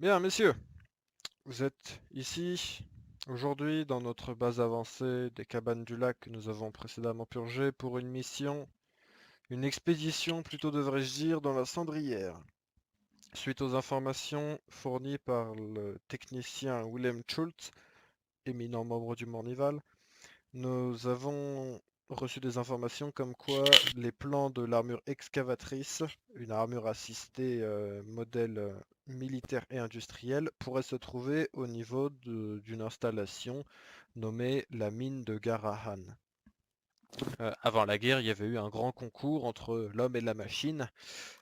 Bien, messieurs, vous êtes ici aujourd'hui dans notre base avancée des cabanes du lac que nous avons précédemment purgées pour une mission, une expédition plutôt devrais-je dire, dans la Cendrière. Suite aux informations fournies par le technicien Willem Schultz, éminent membre du Mornival, nous avons reçu des informations comme quoi les plans de l'armure excavatrice, une armure assistée modèle militaire et industriel, pourraient se trouver au niveau d'une installation nommée la mine de Garahan. Avant la guerre, il y avait eu un grand concours entre l'homme et la machine,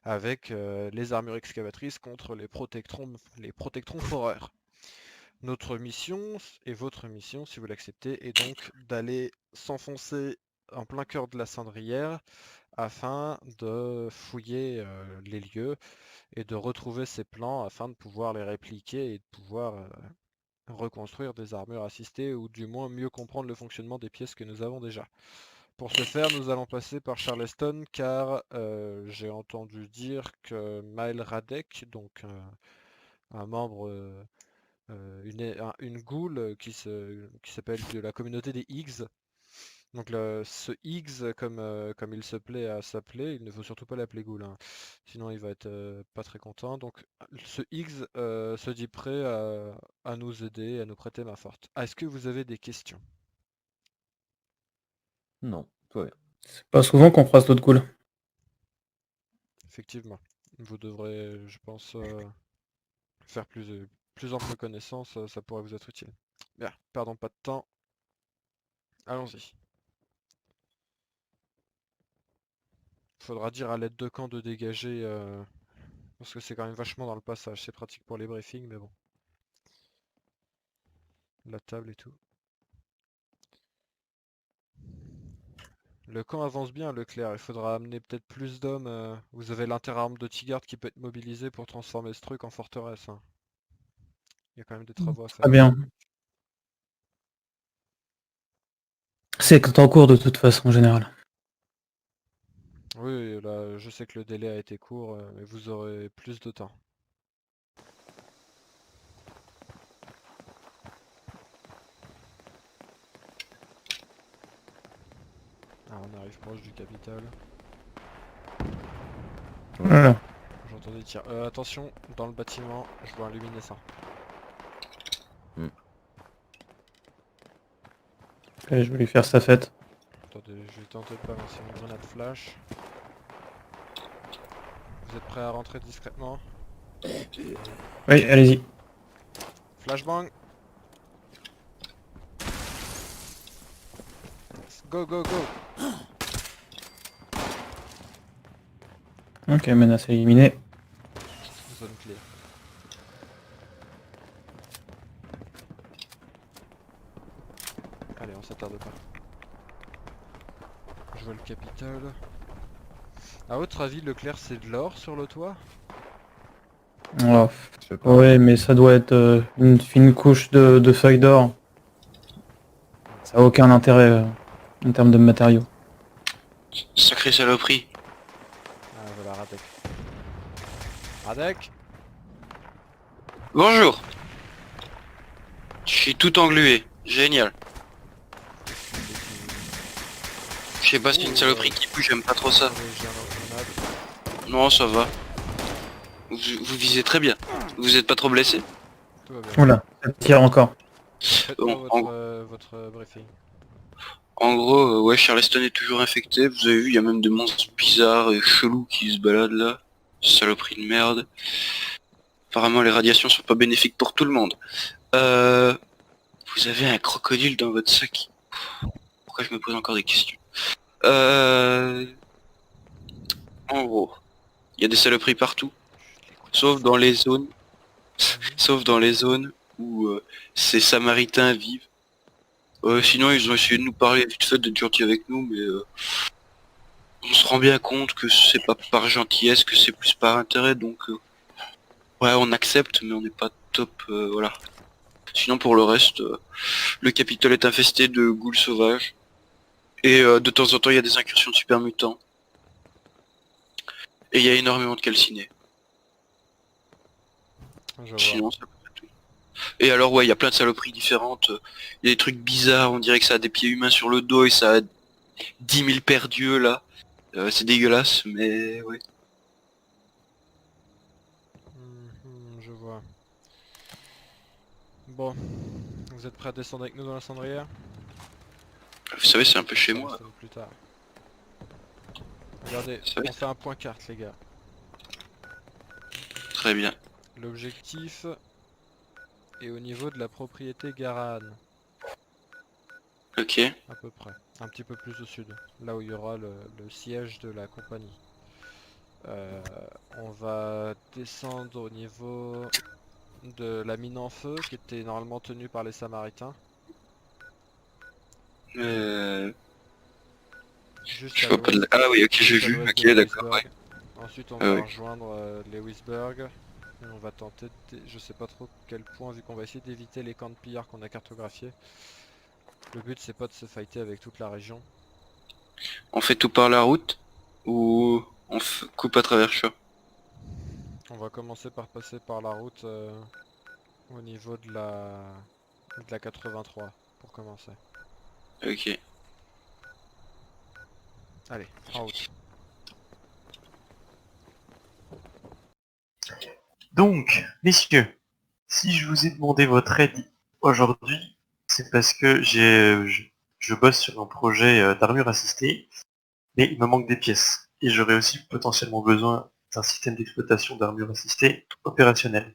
avec les armures excavatrices contre les protectrons foreurs. Notre mission, et votre mission, si vous l'acceptez, est donc d'aller s'enfoncer en plein cœur de la cendrière afin de fouiller les lieux et de retrouver ces plans afin de pouvoir les répliquer et de pouvoir reconstruire des armures assistées ou du moins mieux comprendre le fonctionnement des pièces que nous avons déjà. Pour ce faire, nous allons passer par Charleston car j'ai entendu dire que Maël Radek, donc un membre une ghoul qui s'appelle de la communauté des Higgs. Donc ce Higgs, comme il se plaît à s'appeler, il ne faut surtout pas l'appeler ghoul, hein. Sinon il va être pas très content. Donc ce Higgs se dit prêt à nous aider, à nous prêter main forte. Est-ce que vous avez des questions? Non, tout va bien. C'est pas souvent qu'on croise d'autres ghouls. Effectivement. Vous devrez, je pense, faire plus ample connaissance, ça pourrait vous être utile. Bien, perdons pas de temps. Allons-y. Faudra dire à l'aide de camp de dégager, parce que c'est quand même vachement dans le passage. C'est pratique pour les briefings, mais bon. La table et tout. Le camp avance bien, Leclerc. Il faudra amener peut-être plus d'hommes. Vous avez l'interarme de Tigard qui peut être mobilisé pour transformer ce truc en forteresse, hein. Il y a quand même des travaux à Très faire. bien. C'est en cours de toute façon en général. Oui, là, je sais que le délai a été court, mais vous aurez plus de temps. Ah, on arrive proche du capital. Voilà. J'entends des tirs. Attention, dans le bâtiment, je vois un luminescent. Et je vais lui faire sa fête. Attendez, je vais tenter de balancer une grenade flash. Vous êtes prêts à rentrer discrètement? Oui, allez-y. Flashbang! Go, go, go! Ok, menace éliminée. Zone clear. Allez, on s'attarde pas. Je vois le capital. À votre avis, Leclerc, c'est de l'or sur le toit? Oh. Je sais pas. Ouais, mais ça doit être une fine couche de feuilles d'or. Ça a aucun intérêt en termes de matériaux. Sacrée saloperie. Ah, voilà, Radek. Radek! Bonjour. Je suis tout englué. Génial. Dès qu'il- Je sais pas si c'est une saloperie qui bouge, j'aime pas trop ça. Attendez, j'ai un lance-grenade. Non, ça va. Vous visez très bien. Vous êtes pas trop blessé? Tout va bien. Oula, ça tire encore. Faites-moi Bon, votre briefing. en gros, ouais, Charleston est toujours infecté. Vous avez vu, il y a même des monstres bizarres et chelous qui se baladent là. Saloperie de merde. Apparemment, les radiations sont pas bénéfiques pour tout le monde. Vous avez un crocodile dans votre sac. Pourquoi je me pose encore des questions? En gros, il y a des saloperies partout, sauf dans les zones, sauf dans les zones où ces Samaritains vivent. Sinon, ils ont essayé de nous parler vite fait, d'être gentils avec nous, mais on se rend bien compte que c'est pas par gentillesse, que c'est plus par intérêt, donc ouais, on accepte, mais on n'est pas top, voilà. Sinon, pour le reste, le Capitole est infesté de ghouls sauvages, et de temps en temps, il y a des incursions de super mutants, et il y a énormément de calcinés. Je vois. Sinon, c'est à peu près tout. Et alors, ouais, il y a plein de saloperies différentes. Il y a des trucs bizarres, on dirait que ça a des pieds humains sur le dos et ça a 10 000 paires d'yeux là. C'est dégueulasse, mais ouais. Je vois. Bon, vous êtes prêts à descendre avec nous dans la cendrière? Vous savez, c'est un peu chez Ça moi. reste plus tard. Regardez, Ça va, on fait un point carte les gars. Très bien. L'objectif est au niveau de la propriété Garan, Ok. à peu près. Un petit peu plus au sud, là où il y aura le siège de la compagnie. On va descendre au niveau de la mine en feu qui était normalement tenue par les Samaritains. Je Juste à vois pas de l'ouest. Ah oui, ok, j'ai Juste à vu. l'ouest Ok, de d'accord, ouais. Lewisburg. Ensuite on Ah va oui. rejoindre Lewisburg. Et on va tenter, je sais pas trop quel point, vu qu'on va essayer d'éviter les camps de pillards qu'on a cartographiés. Le but c'est pas de se fighter avec toute la région. On fait tout par la route ou on coupe à travers champ? On va commencer par passer par la route au niveau de la 83 pour commencer. Ok. Allez, en route. Donc, messieurs, si je vous ai demandé votre aide aujourd'hui, c'est parce que je bosse sur un projet d'armure assistée, mais il me manque des pièces. Et j'aurais aussi potentiellement besoin d'un système d'exploitation d'armure assistée opérationnel.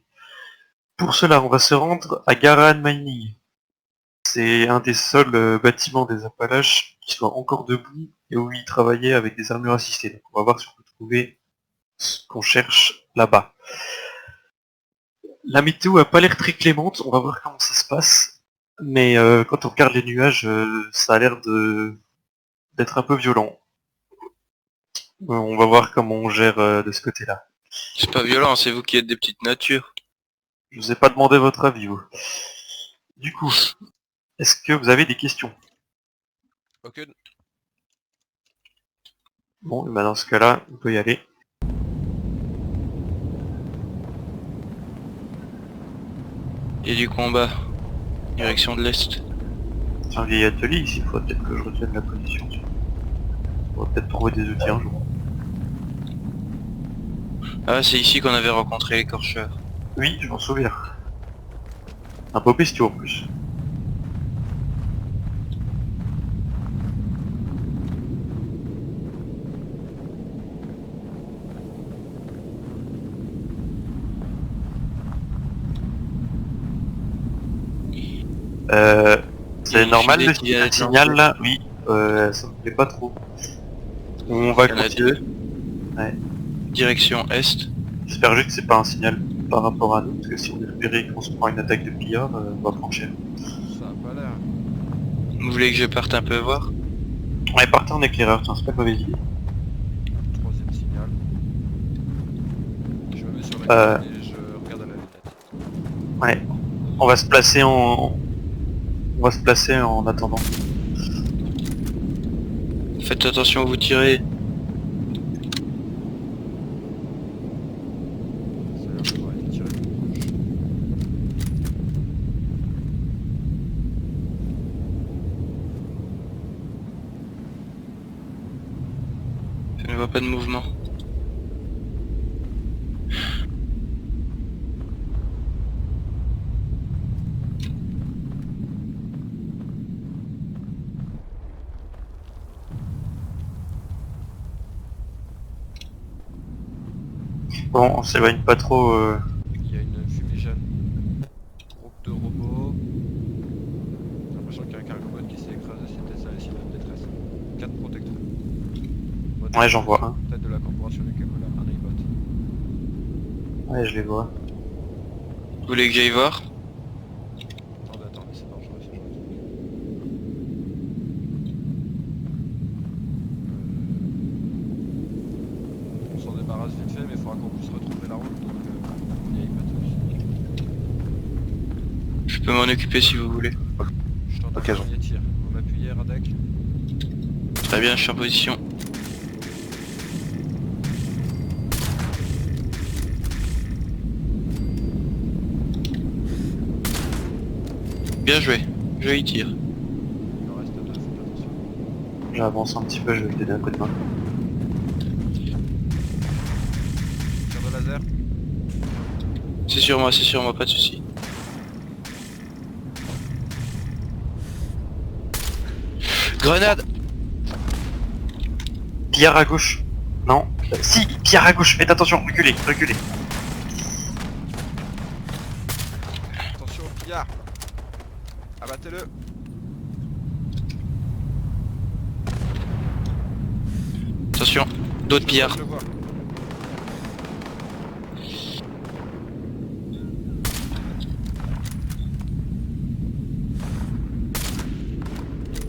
Pour cela, on va se rendre à Garan Mining. C'est un des seuls bâtiments des Appalaches qui soit encore debout et où ils travaillaient avec des armures assistées. Donc on va voir si on peut trouver ce qu'on cherche là-bas. La météo a pas l'air très clémente, on va voir comment ça se passe. Mais quand on regarde les nuages, ça a l'air d'être un peu violent. On va voir comment on gère de ce côté-là. C'est pas violent, c'est vous qui êtes des petites natures. Je vous ai pas demandé votre avis, vous. Du coup, est-ce que vous avez des questions? Ok. Bon, et ben dans ce cas-là, on peut y aller. Et du combat. Direction de l'Est. C'est un vieil atelier ici, il faudrait peut-être que je retienne la position. On va peut-être trouver des outils un jour. Ah, c'est ici qu'on avait rencontré l'écorcheur. Oui, je m'en souviens. Un beau bestiau en plus. Il y a C'est une normal fusée qui vient le d'être signal lancée. là? Oui, ça me plaît pas trop. On va Il y en a continuer. deux. Ouais. Direction Est. J'espère juste que c'est pas un signal par rapport à nous, parce que si on est repéré et qu'on se prend une attaque de pillards, on va prendre cher. Ça a pas l'air. Vous voulez que je parte un peu voir? Ouais, partez en éclaireur, tiens, c'est pas une mauvaise idée. Troisième signal. Je me mets sur la colonne et je regarde à la lunette. Ouais. On va se placer en... On va se placer en attendant. Faites attention où vous tirez. Ça a l'air d'avoir été tiré de gauche. Je ne vois pas de mouvement. Bon, on s'éloigne pas trop. Il y a une fumigène. Groupe de robots. J'ai l'impression qu'il y a un cargobot qui s'est écrasé, c'était ça les signaux de détresse. 4 protecteurs. Ouais, j'en vois un. Tête de la corporation du Cacola, un iBot. Ouais, je les vois. Vous voulez que j'aille voir? Attendez, c'est dangereux ce genre de truc. On s'en débarrasse vite fait, mais il faudra qu'on puisse retrouver la route, donc il y a iBot aussi. Je peux m'en occuper si vous voulez. Je t'entends Ok, un premier tir. Vous m'appuyez, Radek? Très bien, je suis en position. Bien joué. Joli tir. Il en reste deux, faites attention. J'avance un petit peu, je vais lui donner un coup de main. Tir de laser. C'est sur moi, pas de soucis. Grenade. Pillard à gauche. Non. Si, pillard à gauche. Faites attention, reculez, reculez. Attention au pillard. Abattez-le. Attention, d'autres pillards. Je le vois.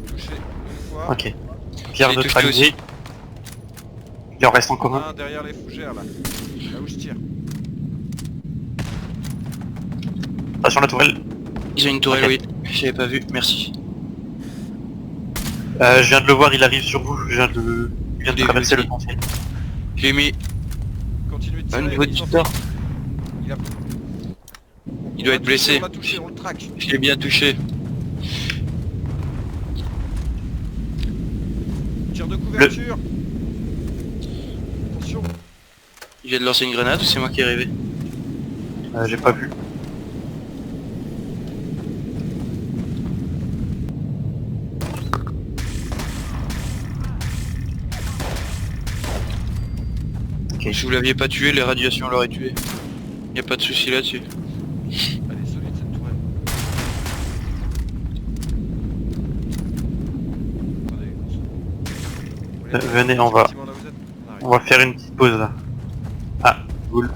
Touché une fois. Ok. Pillard Je l'ai touché neutralisé. aussi. Il en reste encore un. Un derrière les fougères là. Là où je tire. Attention la tourelle. Ils ont une tourelle, Ok. oui. J'avais pas vu, merci. Je viens de le voir, il arrive sur vous. Je viens de Je l'ai traverser vu le aussi. cantier. J'ai mis Continue de au tirer. niveau il du s'en tort. fout. Il a- Il doit On être l'a blessé. touché, on l'a touché, on le traque. Je l'ai bien touché. Tir de couverture. Attention. Il vient de lancer une grenade ou c'est moi qui est arrivé? J'ai pas vu. Ok. Si vous l'aviez pas tué, les radiations l'auraient tué. Y a pas de souci là-dessus. Elle est solide cette tourelle. Attendez, vous voulez Venez, on le va- bâtiment là où vous êtes arrive. On va faire une petite pause là. Ah, cool.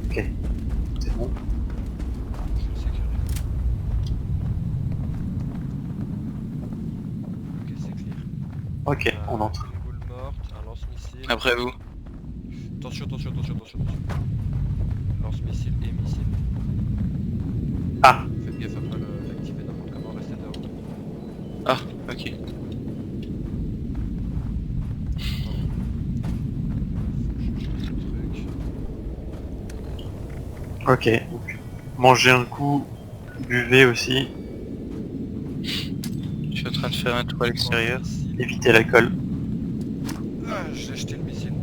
Ok. C'est bon. Je le sécurise. Ok, c'est clear. Ok, on entre. Une boule morte, un lance-missile. Après vous. Attention, attention, attention, attention, attention. Lance-missile et missile. Ah, Faites gaffe à pas l'activer n'importe comment, restez dehors. Ah, ok. Truc. ok. Donc, mangez un coup, buvez aussi, Je suis en train de faire un tour à l'extérieur. Missile. évitez l'alcool. Ah, j'ai jeté le missile.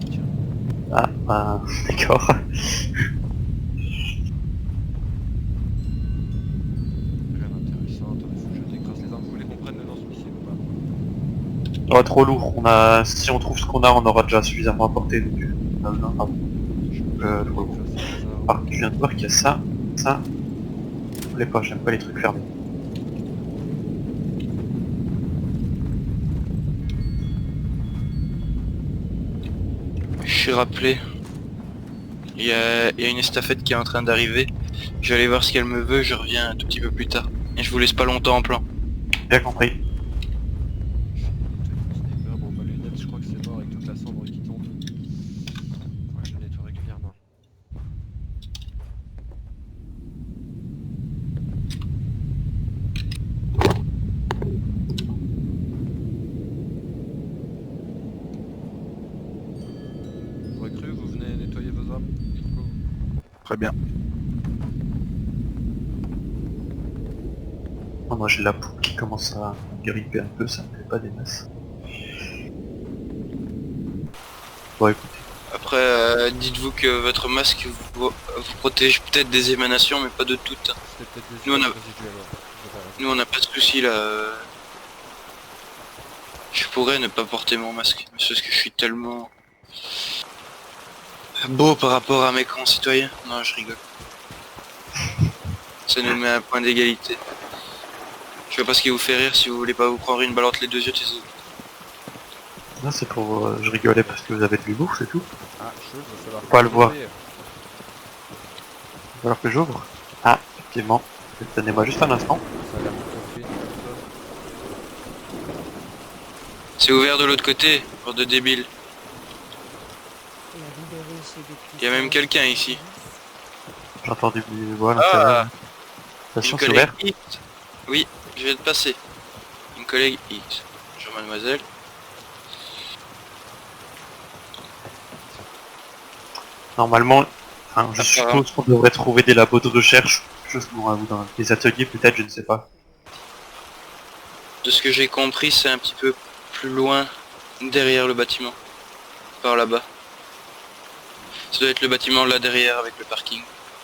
Tiens. Ah, bah, d'accord. Rien d'intéressant. Attendez, faut que je décrasse les armes. Vous voulez qu'on prenne le lance-missile ou pas? Oh, trop lourd. Si on trouve ce qu'on a, on aura déjà suffisamment apporté. Donc, on a besoin. Ah bon. Trop lourd. Décrasser les armes. Par contre, je viens de voir qu'il y a ça, ça. Je voulais pas, j'aime pas les trucs fermés. Je suis rappelé. Il y a une estafette qui est en train d'arriver. Je vais aller voir ce qu'elle me veut, je reviens un tout petit peu plus tard. Et je vous laisse pas longtemps en plan. Bien compris. Sniper, bon, ma lunette, je crois que c'est mort avec toute la cendre qui tombe. Ouais, je le nettoie régulièrement. Recrue, vous venez nettoyer vos armes? Très bien. Oh, moi j'ai la peau qui commence à gripper un peu, ça me fait pas des masses. Bon écoutez, Après, dites-vous que votre masque vous protège peut-être des émanations, mais pas de toutes. C'était peut-être des Nous, on a- images résiduelles, ouais. Je sais pas. Nous on n'a pas de soucis là. Je pourrais ne pas porter mon masque, mais c'est parce que je suis tellement beau par rapport à mes concitoyens. Non, je rigole. Ça nous met à un point d'égalité. Je vois pas ce qui vous fait rire si vous voulez pas vous prendre une balle entre les deux yeux. là c'est pour... je rigolais parce que vous avez de l'humour, c'est tout. Ah, chose, va falloir Faut pas le voir. trouver. Il va falloir que j'ouvre. Ah, effectivement. Donnez-moi juste un instant. Ça a l'air plutôt clean, comme C'est ouvert de l'autre côté, pour de débiles. Il y a même quelqu'un ici. J'ai entendu du bois à Ah, l'intérieur. une Attention, c'est collègue ouvert. X. Oui, je viens de passer. Une collègue X. Bonjour mademoiselle. Normalement, Hein, je suppose qu'on devrait trouver des labos de recherche, quelque chose ou dans des ateliers peut-être, je ne sais pas. De ce que j'ai compris, c'est un petit peu plus loin derrière le bâtiment. Par là-bas. Ça doit être le bâtiment là derrière avec le parking.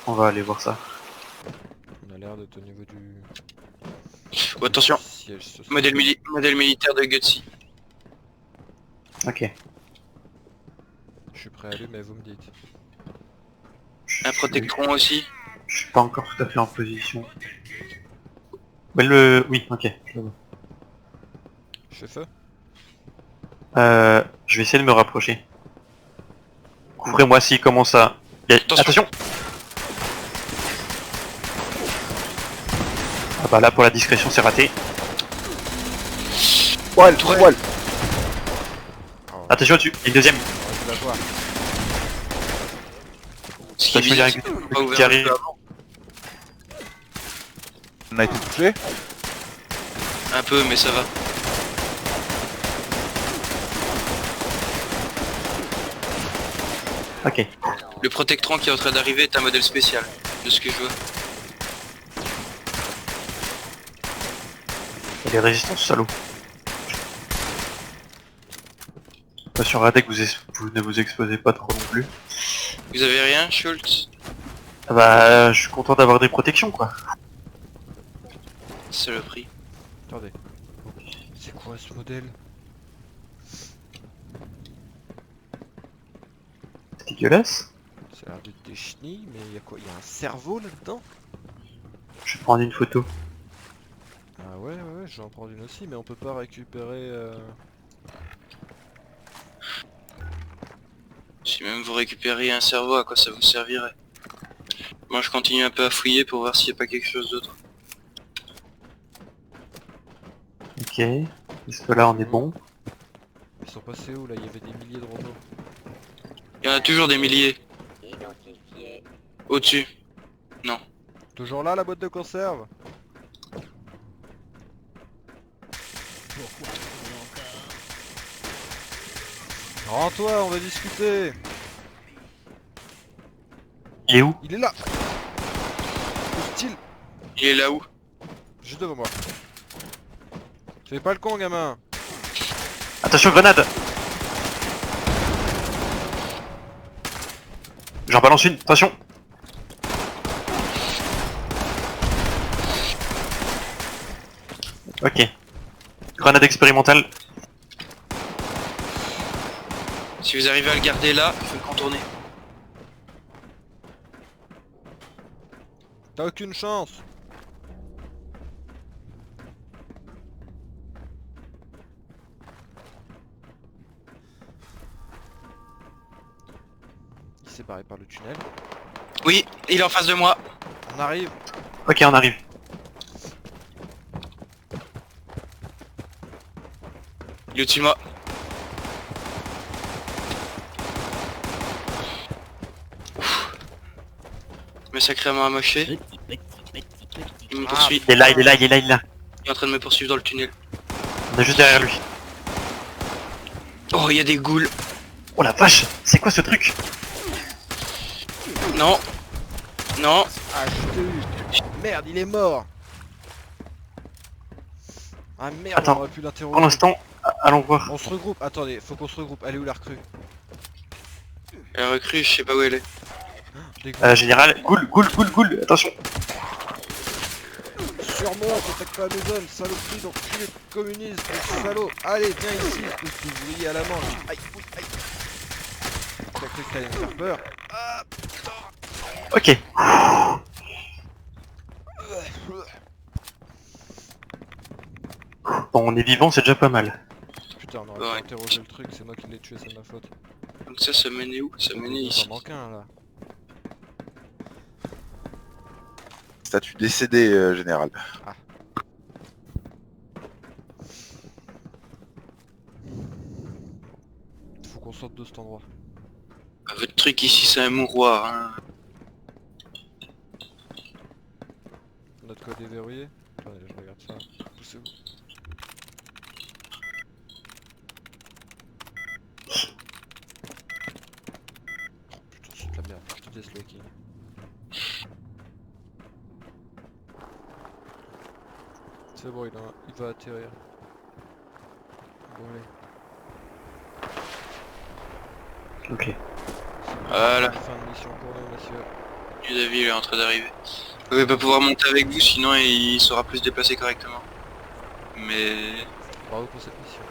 On va aller voir ça. On a l'air d'être au niveau du Oh, attention, siège social. modèle militaire de Gutsy. Ok. Je suis prêt à aller, mais vous me dites. Un protectron aussi. Je suis pas encore tout à fait en position. Ouais, oui, ok. Je le vois. Je fais feu. Je vais essayer de me rapprocher. Couvrez-moi s'il commence à... Attention. Ah bah là pour la discrétion c'est raté. Poil, Tourelle. poil. Oh, Attention dessus, il y a une deuxième. on va la voir. Ce qui est Attention, il y bizarre, a un c'est qu'on qui peut pas ouvert arrive. un peu avant. On a été touché. Un peu, mais ça va. Ok. Le protectron qui est en train d'arriver est un modèle spécial, de ce que je vois. Il y a des résistances salaud. Attention Radek, vous ne vous exposez pas trop non plus. Vous avez rien, Schultz? Ah bah je suis content d'avoir des protections quoi. C'est le prix. Attendez. C'est quoi ce modèle? C'est dégueulasse. Ça a l'air d'être des chenilles, mais il y a quoi? Il y a un cerveau là-dedans? Je vais prendre une photo. Ah ouais, je vais en prendre une aussi, mais on peut pas récupérer... Si même vous récupérez un cerveau, à quoi ça vous servirait? Moi je continue un peu à fouiller pour voir s'il n'y a pas quelque chose d'autre. Ok. Est-ce que là on est bon? Ils sont passés où là? Il y avait des milliers de robots. Il y en a toujours des milliers. Au-dessus. Toujours là la boîte de conserve? Rends-toi, on va discuter. Il est où? Il est là. Hostile. Il est là où? Juste devant moi. Fais pas le con, gamin. Attention grenade. J'en balance une, attention. Ok. Grenade expérimentale. Si vous arrivez à le garder là, il faut le contourner. T'as aucune chance. Il s'est barré par le tunnel. Oui, il est en face de moi. On arrive. Ok, on arrive. Il est au-dessus de moi. Mais sacrément amoché. Il me poursuit. Il est là, il est là, il est là, il est là. Il est en train de me poursuivre dans le tunnel. On est juste derrière lui. Oh, il y a des ghouls. Oh la vache, c'est quoi ce truc? Non. Non. Ah, je t'ai eu. Merde, il est mort. Ah merde, Attends, on aurait pu l'interroger. Pour l'instant, allons voir. On se regroupe. Attendez, faut qu'on se regroupe. Elle est où la recrue? La recrue, je sais pas où elle est. Des ghouls. Général, goul, attention. Sur moi, t'attaques pas à mes zones, saloperie d'enculé de communiste, de salaud. Allez, viens ici, espèce d'ouvrier à la manche. Aïe, oui, aïe. T'as cru que t'allais me faire peur? Ah, Ok. Bon, on est vivant, c'est déjà pas mal. putain, on aurait Ouais. pu interroger le truc, c'est moi qui l'ai tué, c'est ma faute. Donc ça menait où? Ça menait Il ici. en manque un là. Statut décédé, général. Faut qu'on sorte de cet endroit. Votre truc ici, c'est un mouroir. Hein. Notre code est verrouillé. Attendez, je regarde ça. Poussez-vous. Oh putain, c'est de la merde, putain. Just looking. C'est bon, il va atterrir. Bon, allez. Ok. Voilà. Fin de mission pour nous, monsieur. David est en train d'arriver. Vous pouvez pas pouvoir monter avec vous, sinon il saura plus se déplacer correctement. Mais... Bravo pour cette mission.